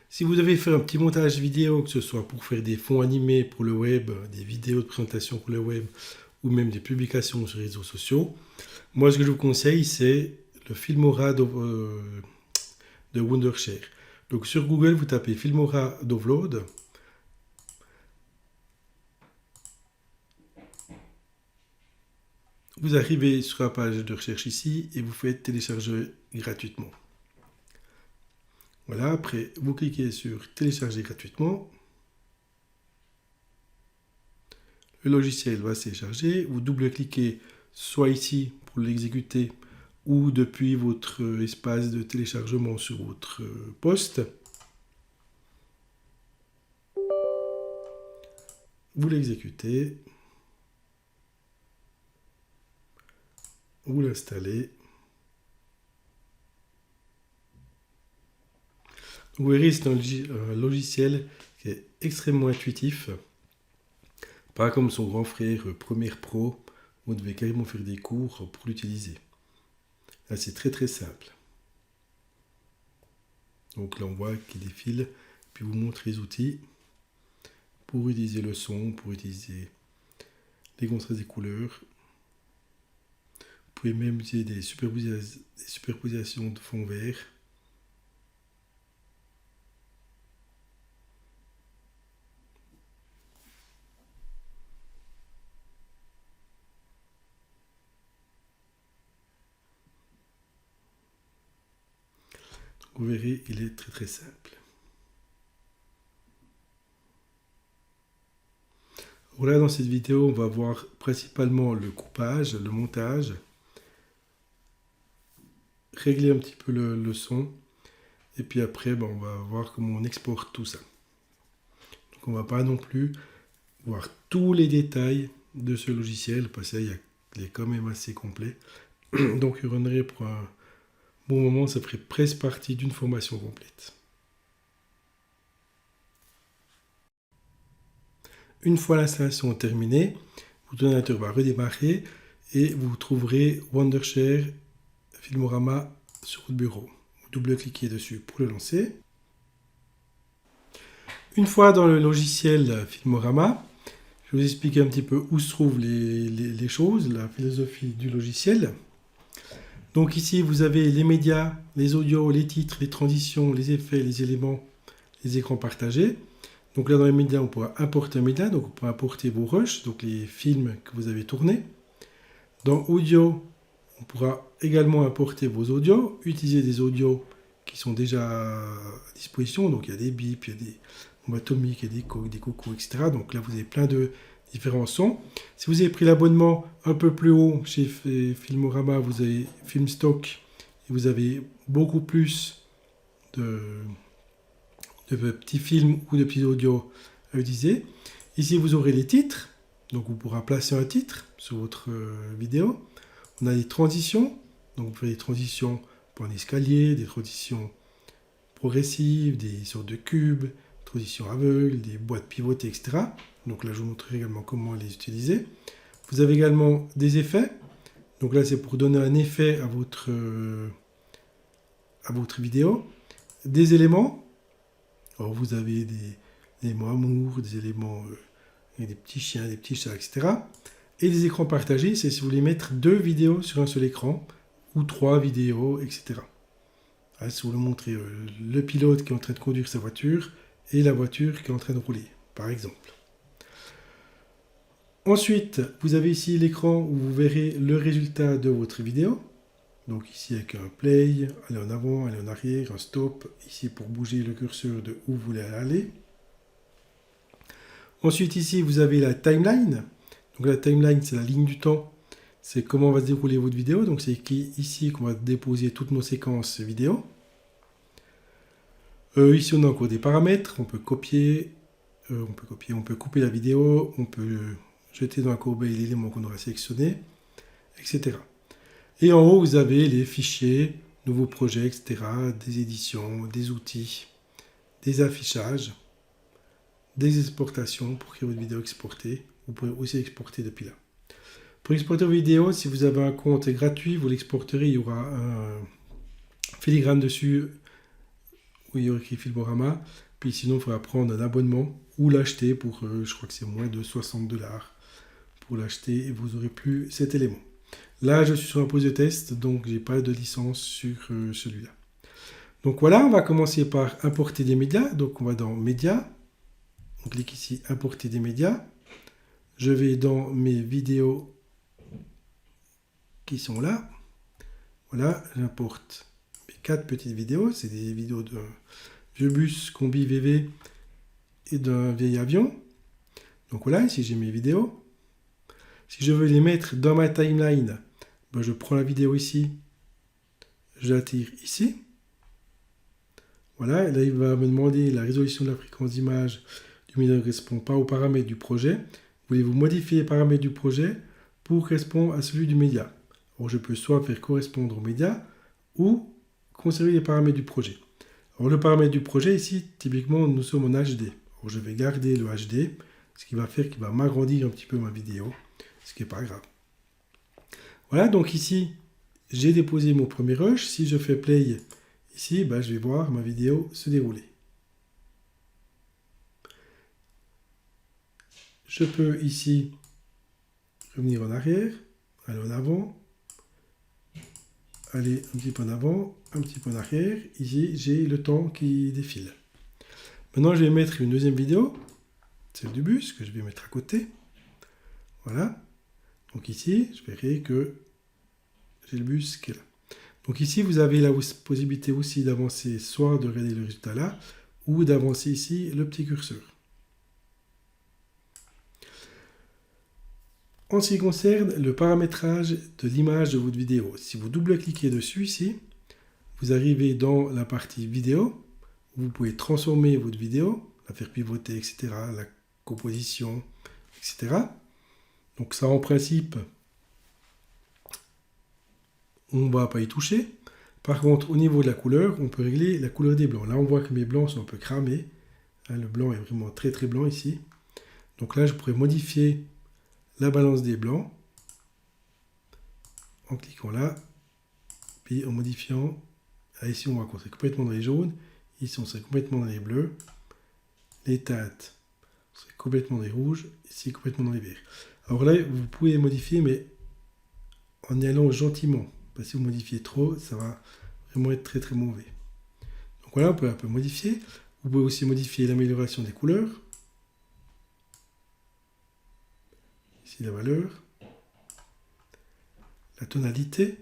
Si vous devez faire un petit montage vidéo, que ce soit pour faire des fonds animés pour le web, des vidéos de présentation pour le web, ou même des publications sur les réseaux sociaux, moi ce que je vous conseille c'est le Filmora de Wondershare. Donc sur Google vous tapez Filmora Download. Vous arrivez sur la page de recherche ici et vous faites télécharger gratuitement. Voilà, après vous cliquez sur télécharger gratuitement. Le logiciel va se télécharger, vous double-cliquez soit ici pour l'exécuter ou depuis votre espace de téléchargement sur votre poste. Vous l'exécutez, vous l'installez. Vous verrez, c'est un logiciel qui est extrêmement intuitif. Pas comme son grand frère Premiere Pro, vous devez carrément faire des cours pour l'utiliser. Là, c'est très très simple. Donc là, on voit qu'il défile, puis vous montre les outils pour utiliser le son, pour utiliser les contrastes des couleurs. Vous pouvez même utiliser des superpositions de fond vert. Vous verrez, il est très très simple. Voilà, dans cette vidéo, on va voir principalement le coupage, le montage, régler un petit peu le son, et puis après, on va voir comment on exporte tout ça. Donc on ne va pas non plus voir tous les détails de ce logiciel, parce qu'il est quand même assez complet. Donc il runnerait pour un bon moment, ça ferait presque partie d'une formation complète. Une fois l'installation terminée, votre ordinateur va redémarrer et vous trouverez Wondershare Filmorama sur votre bureau. Vous double-cliquez dessus pour le lancer. Une fois dans le logiciel Filmorama, je vais vous expliquer un petit peu où se trouvent les choses, la philosophie du logiciel. Donc ici, vous avez les médias, les audios, les titres, les transitions, les effets, les éléments, les écrans partagés. Donc là, dans les médias, on pourra importer un média, donc on pourra importer vos rushs, donc les films que vous avez tournés. Dans audio, on pourra également importer vos audios, utiliser des audios qui sont déjà à disposition. Donc il y a des bips, il y a des bombes atomiques, il y a des coucous, etc. Donc là, vous avez plein de différents sons. Si vous avez pris l'abonnement un peu plus haut chez Filmorama, vous avez Filmstock et vous avez beaucoup plus de petits films ou de petits audios à utiliser. Ici, vous aurez les titres. Donc, vous pourrez placer un titre sur votre vidéo. On a les transitions. Donc, vous faites des transitions pour un escalier, des transitions progressives, des sortes de cubes, des transitions aveugles, des boîtes pivotées, etc. Donc là, je vous montrerai également comment les utiliser. Vous avez également des effets. Donc là, c'est pour donner un effet à votre vidéo. Des éléments. Alors, vous avez des éléments amour, des éléments des petits chiens, des petits chats, etc. Et des écrans partagés, c'est si vous voulez mettre 2 vidéos sur un seul écran, ou 3 vidéos, etc. Là, si vous voulez montrer le pilote qui est en train de conduire sa voiture, et la voiture qui est en train de rouler, par exemple. Ensuite, vous avez ici l'écran où vous verrez le résultat de votre vidéo. Donc ici avec un play, aller en avant, aller en arrière, un stop, ici pour bouger le curseur de où vous voulez aller. Ensuite ici vous avez la timeline. Donc la timeline c'est la ligne du temps, c'est comment va se dérouler votre vidéo. Donc c'est ici qu'on va déposer toutes nos séquences vidéo. Ici on a encore des paramètres, on peut copier, on peut couper la vidéo, on peut jeter dans la corbeille l'élément qu'on aura sélectionné, etc. Et en haut, vous avez les fichiers, nouveaux projets, etc., des éditions, des outils, des affichages, des exportations pour créer votre vidéo exportée. Vous pouvez aussi exporter depuis là. Pour exporter vos vidéos, si vous avez un compte gratuit, vous l'exporterez, il y aura un filigrane dessus où il y aura écrit Filmorama. Puis sinon, il faudra prendre un abonnement ou l'acheter pour, je crois que c'est moins de 60$ pour l'acheter et vous n'aurez plus cet élément. Là, je suis sur un poste de test, donc j'ai pas de licence sur celui-là. Donc voilà, on va commencer par importer des médias. Donc on va dans Médias. On clique ici, Importer des médias. Je vais dans mes vidéos qui sont là. Voilà, j'importe mes 4 petites vidéos. C'est des vidéos d'un vieux bus combi VV et d'un vieil avion. Donc voilà, ici j'ai mes vidéos. Si je veux les mettre dans ma timeline, ben je prends la vidéo ici, je la tire ici. Voilà, et là il va me demander la résolution de la fréquence d'image du média ne correspond pas aux paramètres du projet. Voulez-vous modifier les paramètres du projet pour correspondre à celui du média? Alors je peux soit faire correspondre au média ou conserver les paramètres du projet. Alors le paramètre du projet ici, typiquement nous sommes en HD. Alors je vais garder le HD, ce qui va faire qu'il va m'agrandir un petit peu ma vidéo, ce qui n'est pas grave. Voilà, donc ici j'ai déposé mon premier rush. Si je fais play ici, ben, je vais voir ma vidéo se dérouler. Je peux ici revenir en arrière, aller en avant, aller un petit peu en avant, un petit peu en arrière. Ici, j'ai le temps qui défile. Maintenant, je vais mettre une deuxième vidéo, celle du bus, que je vais mettre à côté. Voilà. Donc ici, je verrai que j'ai le bus qui est là. Donc ici, vous avez la possibilité aussi d'avancer, soit de regarder le résultat là, ou d'avancer ici le petit curseur. En ce qui concerne le paramétrage de l'image de votre vidéo, si vous double-cliquez dessus ici, vous arrivez dans la partie vidéo, où vous pouvez transformer votre vidéo, la faire pivoter, etc., la composition, etc. Donc ça, en principe, on ne va pas y toucher. Par contre, au niveau de la couleur, on peut régler la couleur des blancs. Là, on voit que mes blancs sont un peu cramés. Le blanc est vraiment très très blanc ici. Donc là, je pourrais modifier la balance des blancs en cliquant là, puis en modifiant. Là, ici, on voit qu'on serait complètement dans les jaunes. Ici, on serait complètement dans les bleus. Les teintes, on serait complètement dans les rouges. Ici, complètement dans les verts. Alors là, vous pouvez les modifier, mais en y allant gentiment. Parce que si vous modifiez trop, ça va vraiment être très très mauvais. Donc voilà, on peut un peu modifier. Vous pouvez aussi modifier l'amélioration des couleurs. Ici la valeur. La tonalité.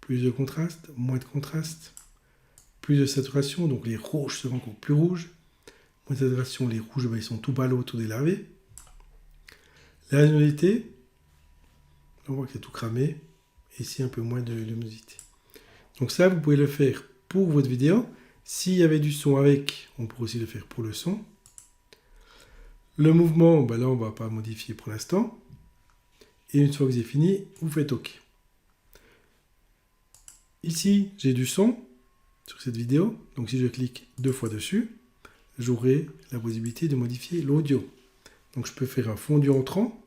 Plus de contraste, moins de contraste. Plus de saturation, donc les rouges seront encore plus rouges. Moins de saturation, les rouges ben, ils sont tout pâles autour des lavés. La luminosité, on voit que c'est tout cramé. Et ici un peu moins de luminosité. Donc ça, vous pouvez le faire pour votre vidéo. S'il y avait du son avec, on peut aussi le faire pour le son. Le mouvement, ben là, on ne va pas modifier pour l'instant. Et une fois que vous avez fini, vous faites OK. Ici, j'ai du son sur cette vidéo. Donc si je clique 2 fois dessus, j'aurai la possibilité de modifier l'audio. Donc je peux faire un fondu entrant.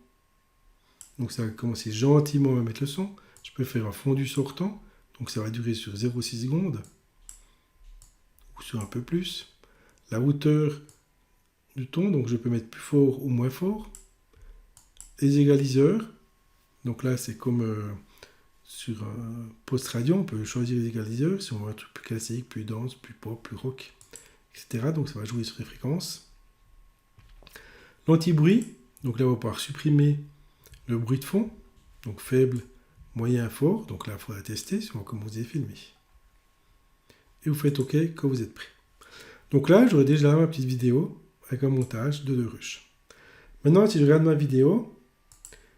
Donc ça va commencer gentiment à mettre le son. Je peux faire un fondu sortant. Donc ça va durer sur 0,6 secondes. Ou sur un peu plus. La hauteur du ton, donc je peux mettre plus fort ou moins fort. Les égaliseurs. Donc là c'est comme sur un post radio, on peut choisir les égaliseurs. Si on veut un truc plus classique, plus dense, plus pop, plus rock, etc. Donc ça va jouer sur les fréquences. L'anti-bruit. Donc là on va pouvoir supprimer le bruit de fond. Donc faible, moyen, fort. Donc là il faudra tester suivant comme vous avez filmé. Et vous faites OK quand vous êtes prêt. Donc là, j'aurai déjà ma petite vidéo avec un montage de 2 rushs. Maintenant, si je regarde ma vidéo,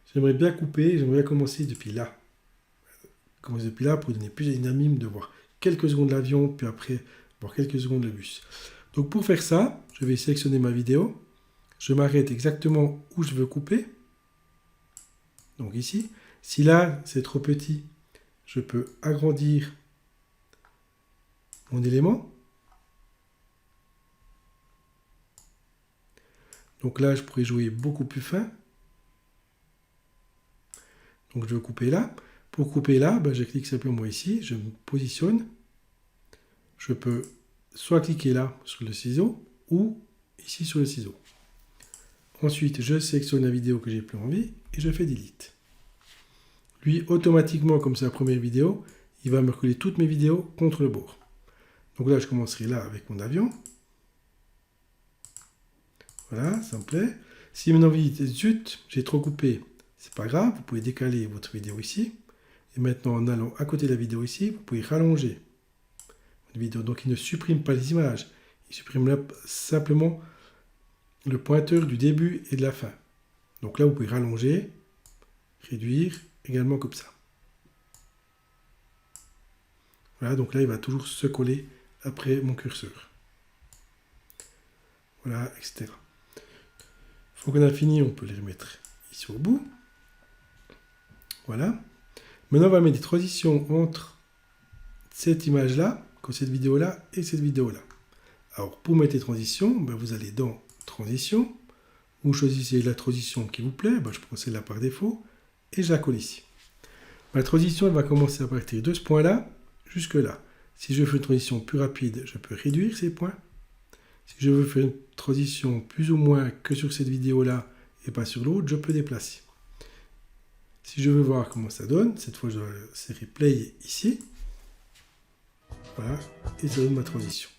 j'aimerais bien couper, j'aimerais bien commencer depuis là. Commencer depuis là pour donner plus de dynamisme, de voir quelques secondes l'avion, puis après, voir quelques secondes le bus. Donc pour faire ça, je vais sélectionner ma vidéo. Je m'arrête exactement où je veux couper. Donc ici. Si là, c'est trop petit, je peux agrandir mon élément. Donc là, je pourrais jouer beaucoup plus fin. Donc je veux couper là. Pour couper là, ben, je clique simplement ici, je me positionne. Je peux soit cliquer là sur le ciseau ou ici sur le ciseau. Ensuite, je sélectionne la vidéo que j'ai plus envie et je fais delete. Lui, automatiquement, comme c'est la première vidéo, il va me recoller toutes mes vidéos contre le bord. Donc là, je commencerai là avec mon avion. Voilà, ça me plaît. Si maintenant vous dites, zut, j'ai trop coupé, c'est pas grave, vous pouvez décaler votre vidéo ici. Et maintenant, en allant à côté de la vidéo ici, vous pouvez rallonger votre vidéo. Donc, il ne supprime pas les images. Il supprime là, simplement le pointeur du début et de la fin. Donc là, vous pouvez rallonger, réduire, également comme ça. Voilà, donc là, il va toujours se coller après mon curseur. Voilà, etc. Une fois qu'on a fini, on peut les remettre ici au bout. Voilà. Maintenant, on va mettre des transitions entre cette image-là, comme cette vidéo-là, et cette vidéo-là. Alors, pour mettre les transitions, ben, vous allez dans Transition, vous choisissez la transition qui vous plaît, ben, je prends celle-là par défaut, et je la colle ici. Ma transition, elle va commencer à partir de ce point-là, jusque là. Si je fais une transition plus rapide, je peux réduire ces points. Si je veux faire une transition plus ou moins que sur cette vidéo-là, et pas sur l'autre, je peux déplacer. Si je veux voir comment ça donne, cette fois je dois serrer Play ici. Voilà, et ça donne ma transition.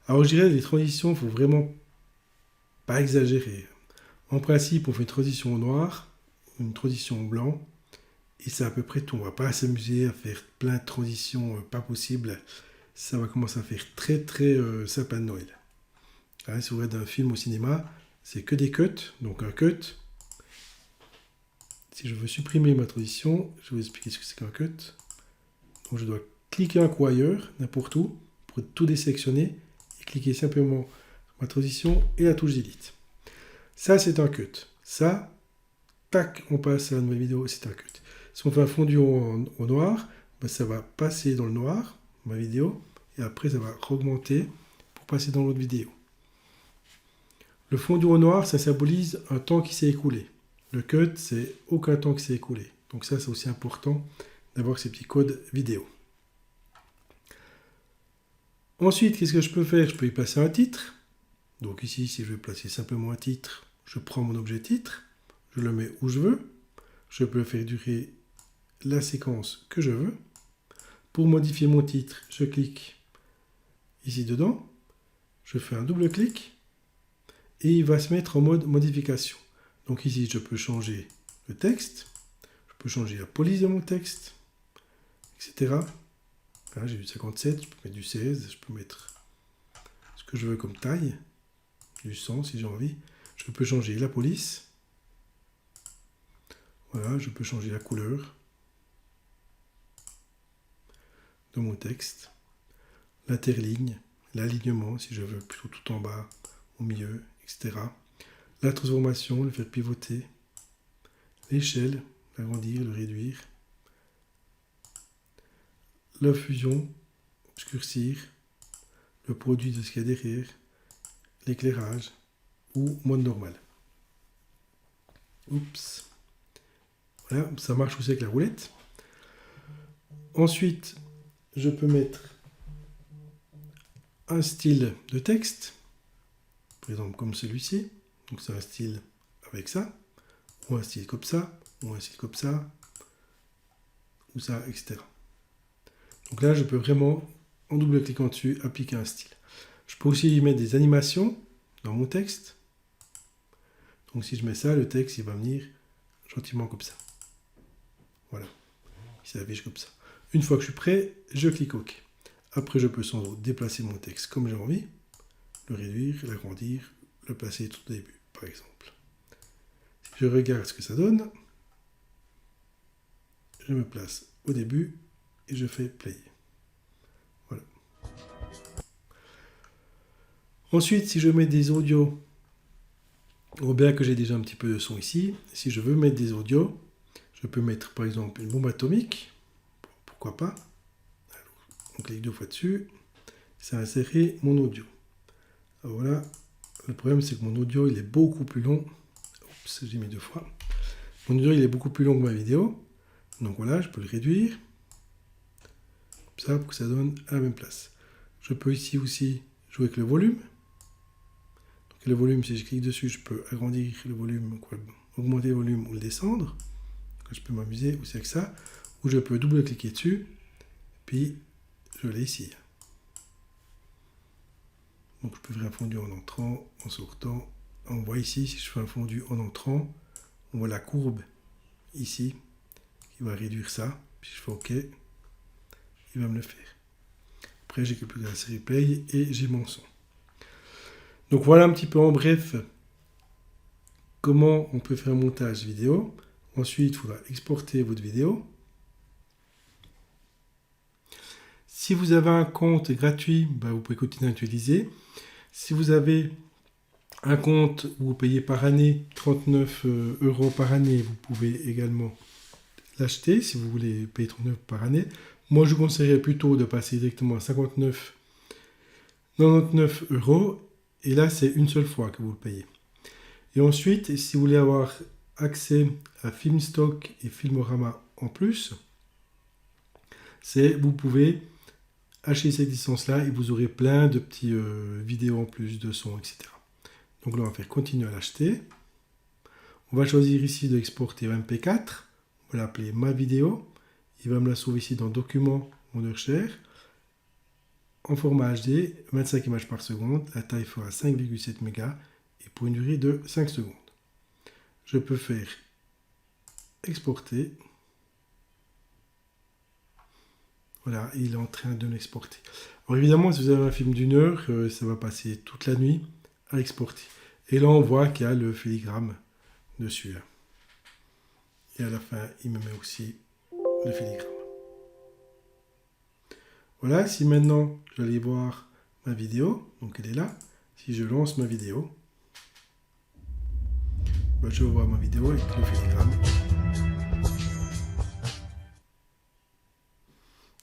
Alors je dirais les transitions, il ne faut vraiment pas exagérer. En principe, on fait une transition au noir, une transition au blanc, et c'est à peu près tout. On ne va pas s'amuser à faire plein de transitions pas possibles. Ça va commencer à faire très très sapin de Noël. Hein, si vous regardez un film au cinéma, c'est que des cuts, donc un cut. Si je veux supprimer ma transition, je vais vous expliquer ce que c'est qu'un cut. Donc je dois cliquer un coup ailleurs, n'importe où, pour tout désélectionner, et cliquer simplement sur ma transition et la touche Delete. Ça, c'est un cut. Ça, tac, on passe à la nouvelle vidéo, c'est un cut. Si on fait un fondu au noir, ben ça va passer dans le noir, ma vidéo, et après ça va augmenter pour passer dans l'autre vidéo. Le fondu au noir, ça symbolise un temps qui s'est écoulé. Le cut, c'est aucun temps qui s'est écoulé. Donc ça, c'est aussi important d'avoir ces petits codes vidéo. Ensuite, qu'est-ce que je peux faire? Je peux y placer un titre. Donc ici, si je veux placer simplement un titre, je prends mon objet titre, je le mets où je veux. Je peux faire durer la séquence que je veux. Pour modifier mon titre, je clique ici dedans. Je fais un double clic et il va se mettre en mode modification. Donc ici, je peux changer le texte, je peux changer la police de mon texte, etc. Là, j'ai du 57, je peux mettre du 16, je peux mettre ce que je veux comme taille, du 100 si j'ai envie. Je peux changer la police. Voilà, je peux changer la couleur de mon texte, l'interligne, l'alignement si je veux plutôt tout en bas, au milieu, etc. La transformation, le faire pivoter, l'échelle, l'agrandir, le réduire, la fusion, obscurcir, le produit de ce qu'il y a derrière, l'éclairage ou mode normal. Oups. Voilà, ça marche aussi avec la roulette. Ensuite, je peux mettre un style de texte, par exemple comme celui-ci. Donc c'est un style avec ça, ou un style comme ça, ou un style comme ça, ou ça, etc. Donc là, je peux vraiment, en double-cliquant dessus, appliquer un style. Je peux aussi y mettre des animations dans mon texte. Donc si je mets ça, le texte, il va venir gentiment comme ça. Voilà. Il s'affiche comme ça. Une fois que je suis prêt, je clique OK. Après, je peux sans doute déplacer mon texte comme j'ai envie, le réduire, l'agrandir, le placer tout au début, par exemple. Si je regarde ce que ça donne, je me place au début et je fais play. Voilà. Ensuite, si je mets des audios, bien que j'ai déjà un petit peu de son ici, si je veux mettre des audios, je peux mettre par exemple une bombe atomique, pourquoi pas. Alors, on clique 2 fois dessus, ça a inséré mon audio. Alors voilà, le problème c'est que mon audio il est beaucoup plus long. Oups, j'ai mis 2 fois. Mon audio il est beaucoup plus long que ma vidéo. Donc voilà, je peux le réduire. Comme ça, pour que ça donne à la même place. Je peux ici aussi jouer avec le volume. Donc, le volume, si je clique dessus, je peux agrandir le volume, augmenter le volume ou le descendre. Je peux m'amuser aussi avec ça. Ou je peux double-cliquer dessus, puis je l'ai ici. Donc je peux faire un fondu en entrant, en sortant. On voit ici, si je fais un fondu en entrant, on voit la courbe ici, qui va réduire ça. Puis je fais OK, il va me le faire. Après, j'ai calculé la série play et j'ai mon son. Donc voilà un petit peu en bref comment on peut faire un montage vidéo. Ensuite, il faudra exporter votre vidéo. Si vous avez un compte gratuit, vous pouvez continuer à l'utiliser. Si vous avez un compte où vous payez par année 39 € par année, vous pouvez également l'acheter si vous voulez payer 39 € par année. Moi, je vous conseillerais plutôt de passer directement à 59,99 €. Et là, c'est une seule fois que vous le payez. Et ensuite, si vous voulez avoir accès à Filmstock et Filmorama en plus, vous pouvez acheter cette licence-là et vous aurez plein de petits vidéos en plus, de sons, etc. Donc là, on va faire continuer à l'acheter. On va choisir ici d'exporter en MP4. On va l'appeler ma vidéo. Il va me la sauver ici dans Documents, Wondershare. En format HD, 25 images par seconde. La taille fera 5,7 mégas et pour une durée de 5 secondes. Je peux faire exporter. Voilà, il est en train de l'exporter. Alors évidemment, si vous avez un film d'1 heure, ça va passer toute la nuit à exporter. Et là, on voit qu'il y a le filigrane dessus. Et à la fin, il me met aussi le filigrane. Voilà, si maintenant, je vais aller voir ma vidéo, donc elle est là. Si je lance ma vidéo, je vois ma vidéo avec le filigrane.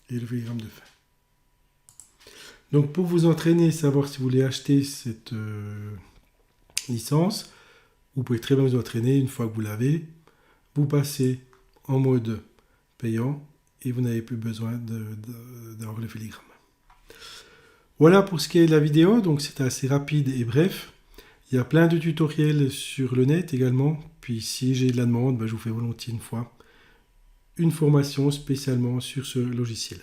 Et le filigrane de fin. Donc pour vous entraîner, savoir si vous voulez acheter cette licence, vous pouvez très bien vous entraîner une fois que vous l'avez. Vous passez en mode payant et vous n'avez plus besoin d'avoir le filigrane. Voilà pour ce qui est de la vidéo, donc c'était assez rapide et bref. Il y a plein de tutoriels sur le net également. Puis si j'ai de la demande, je vous fais volontiers une fois une formation spécialement sur ce logiciel.